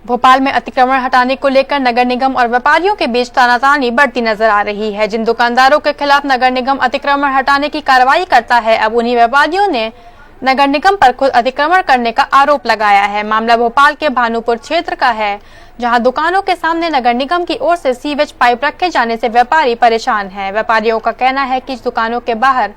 भोपाल में अतिक्रमण हटाने को लेकर नगर निगम और व्यापारियों के बीच तानातानी बढ़ती नजर आ रही है। जिन दुकानदारों के खिलाफ नगर निगम अतिक्रमण हटाने की कार्रवाई करता है, अब उन्हीं व्यापारियों ने नगर निगम पर खुद अतिक्रमण करने का आरोप लगाया है। मामला भोपाल के भानुपुर क्षेत्र का है, जहां दुकानों के सामने नगर निगम की ओर से सीवेज पाइप रखे जाने से व्यापारी परेशान है। व्यापारियों का कहना है कि दुकानों के बाहर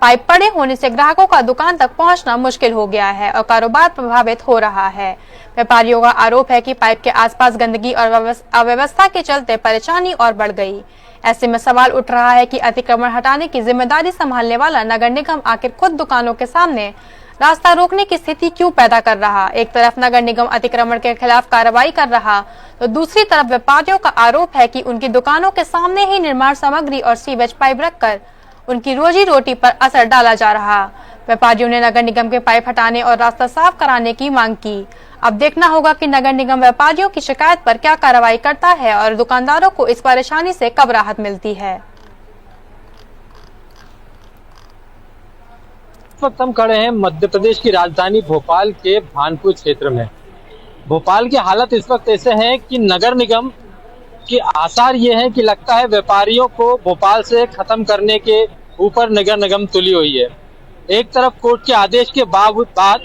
पाइप पड़े होने से ग्राहकों का दुकान तक पहुंचना मुश्किल हो गया है और कारोबार प्रभावित हो रहा है। व्यापारियों का आरोप है कि पाइप के आसपास गंदगी और अव्यवस्था के चलते परेशानी और बढ़ गई। ऐसे में सवाल उठ रहा है कि अतिक्रमण हटाने की जिम्मेदारी संभालने वाला नगर निगम आखिर खुद दुकानों के सामने रास्ता रोकने की स्थिति क्यों पैदा कर रहा। एक तरफ नगर निगम अतिक्रमण के खिलाफ कार्रवाई कर रहा, तो दूसरी तरफ व्यापारियों का आरोप है कि उनकी दुकानों के सामने ही निर्माण सामग्री और सीवेज पाइप रखकर उनकी रोजी रोटी पर असर डाला जा रहा। व्यापारियों ने नगर निगम के पाइप हटाने और रास्ता साफ कराने की मांग की। अब देखना होगा कि नगर निगम व्यापारियों की शिकायत पर क्या कार्रवाई करता है और दुकानदारों को इस परेशानी से कब राहत मिलती है। इस वक्त हम खड़े हैं मध्य प्रदेश की राजधानी भोपाल के भानपुर क्षेत्र में। भोपाल की हालत इस वक्त ऐसे है कि नगर निगम के आसार ये है कि लगता है व्यापारियों को भोपाल से खत्म करने के ऊपर नगर निगम तुली हुई है। एक तरफ कोर्ट के आदेश के बाद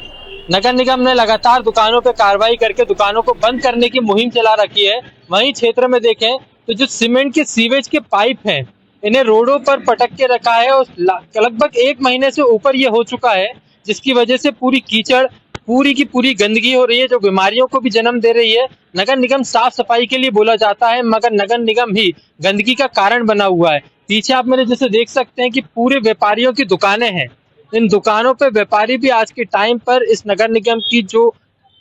नगर निगम ने लगातार दुकानों पर कार्रवाई करके दुकानों को बंद करने की मुहिम चला रखी है। वहीं क्षेत्र में देखें तो जो सीमेंट के सीवेज के पाइप हैं, इन्हें रोडों पर पटक के रखा है और लगभग 1 महीने से ऊपर ये हो चुका है, जिसकी वजह से पूरी कीचड़, पूरी की पूरी गंदगी हो रही है, जो बीमारियों को भी जन्म दे रही है। नगर निगम साफ सफाई के लिए बोला जाता है, मगर नगर निगम ही गंदगी का कारण बना हुआ है। पीछे आप मेरे जैसे देख सकते हैं कि पूरे व्यापारियों की दुकानें हैं। इन दुकानों पे व्यापारी भी आज के टाइम पर इस नगर निगम की जो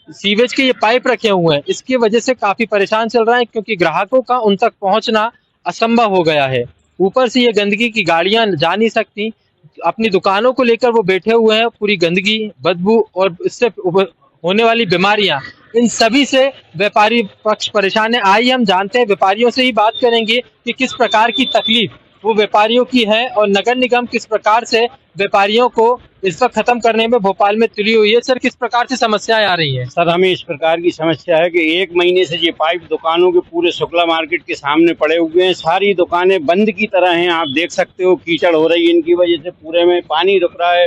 सीवेज के ये पाइप रखे हुए हैं, इसकी वजह से काफी परेशान चल रहा है, क्योंकि ग्राहकों का उन तक पहुंचना असंभव हो गया है। ऊपर से ये गंदगी की गाड़ियां जा नहीं सकती, अपनी दुकानों को लेकर वो बैठे हुए हैं। पूरी गंदगी, बदबू और इससे होने वाली बीमारियां, इन सभी से व्यापारी पक्ष परेशान है। आइए हम जानते हैं, व्यापारियों से ही बात करेंगे कि किस प्रकार की तकलीफ वो व्यापारियों की है और नगर निगम किस प्रकार से व्यापारियों को इस वक्त खत्म करने में भोपाल में तुली हुई है। सर, किस प्रकार से समस्याएं आ रही हैं? सर, हमें इस प्रकार की समस्या है कि 1 महीने से ये पाइप दुकानों के पूरे शुक्ला मार्केट के सामने पड़े हुए हैं। सारी दुकानें बंद की तरह हैं। आप देख सकते हो कीचड़ हो रही है, इनकी वजह से पूरे में पानी रुक रहा है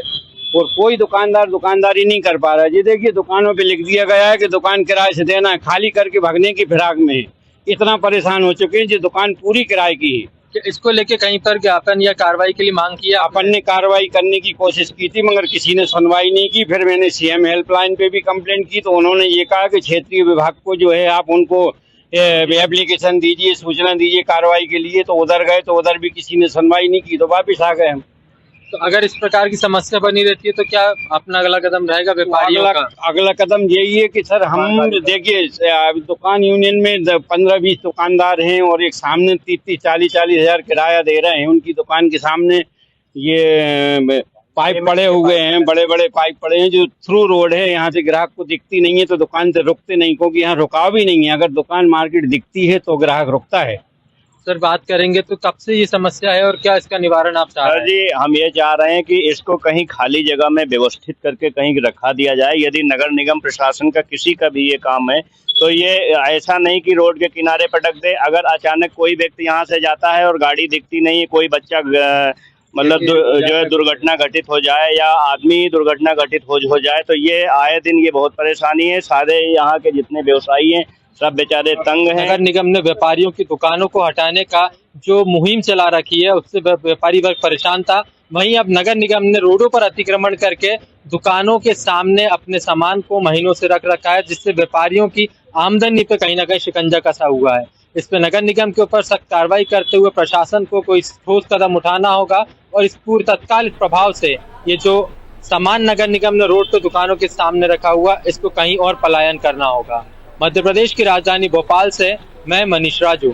और कोई दुकानदार दुकानदारी नहीं कर पा रहा है। ये देखिए, दुकानों पे लिख दिया गया है कि दुकान किराए से देना है, खाली करके भगने की फिराक में है। इतना परेशान हो चुके हैं। ये दुकान पूरी किराए की है। इसको लेके कहीं पर ज्ञापन या कार्रवाई के लिए मांग किया? अपन ने कार्रवाई करने की कोशिश की थी, मगर किसी ने सुनवाई नहीं की। फिर मैंने सीएम हेल्पलाइन पे भी कंप्लेंट की, तो उन्होंने ये कहा कि क्षेत्रीय विभाग को जो है आप उनको एप्लीकेशन दीजिए, सूचना दीजिए कार्रवाई के लिए। तो उधर गए तो उधर भी किसी ने सुनवाई नहीं की, तो वापिस आ गए हम। तो अगर इस प्रकार की समस्या बनी रहती है तो क्या अपना अगला कदम रहेगा व्यापारियों का? अगला कदम यही है कि सर, हम देखिए दुकान यूनियन में 15-20 दुकानदार हैं और एक सामने 30-40 हज़ार किराया दे रहे हैं। उनकी दुकान के सामने ये पाइप पड़े हुए हैं, बड़े बड़े पाइप पड़े हैं, जो थ्रू रोड है। यहाँ से ग्राहक को दिखती नहीं है तो दुकान से रुकते नहीं, क्योंकि यहाँ रुकाव भी नहीं है। अगर दुकान मार्केट दिखती है तो ग्राहक रुकता है। सर, बात करेंगे तो कब से ये समस्या है और क्या इसका निवारण आप चाह रहे हैं? जी, हम ये चाह रहे हैं कि इसको कहीं खाली जगह में व्यवस्थित करके कहीं रखा दिया जाए। यदि नगर निगम प्रशासन का किसी का भी ये काम है तो ये ऐसा नहीं कि रोड के किनारे पटक दे। अगर अचानक कोई व्यक्ति यहाँ से जाता है और गाड़ी दिखती नहीं है, कोई बच्चा मतलब जो है दुर्घटना घटित हो जाए या आदमी दुर्घटना घटित हो जाए, तो ये आए दिन ये बहुत परेशानी है। सारे यहाँ के जितने व्यवसायी हैं सब बेचारे तंग हैं। नगर निगम ने व्यापारियों की दुकानों को हटाने का जो मुहिम चला रखी है, उससे व्यापारी वर्ग परेशान था। वहीं अब नगर निगम ने रोडों पर अतिक्रमण करके दुकानों के सामने अपने सामान को महीनों से रख रखा है, जिससे व्यापारियों की आमदनी पे कहीं ना कहीं शिकंजा कसा हुआ है। इस पे नगर निगम के ऊपर सख्त कार्रवाई करते हुए प्रशासन को कोई ठोस कदम उठाना होगा और इस पूरे तत्काल प्रभाव से ये जो सामान नगर निगम ने रोड पर दुकानों के सामने रखा हुआ, इसको कहीं और पलायन करना होगा। मध्य प्रदेश की राजधानी भोपाल से मैं मनीष राजू।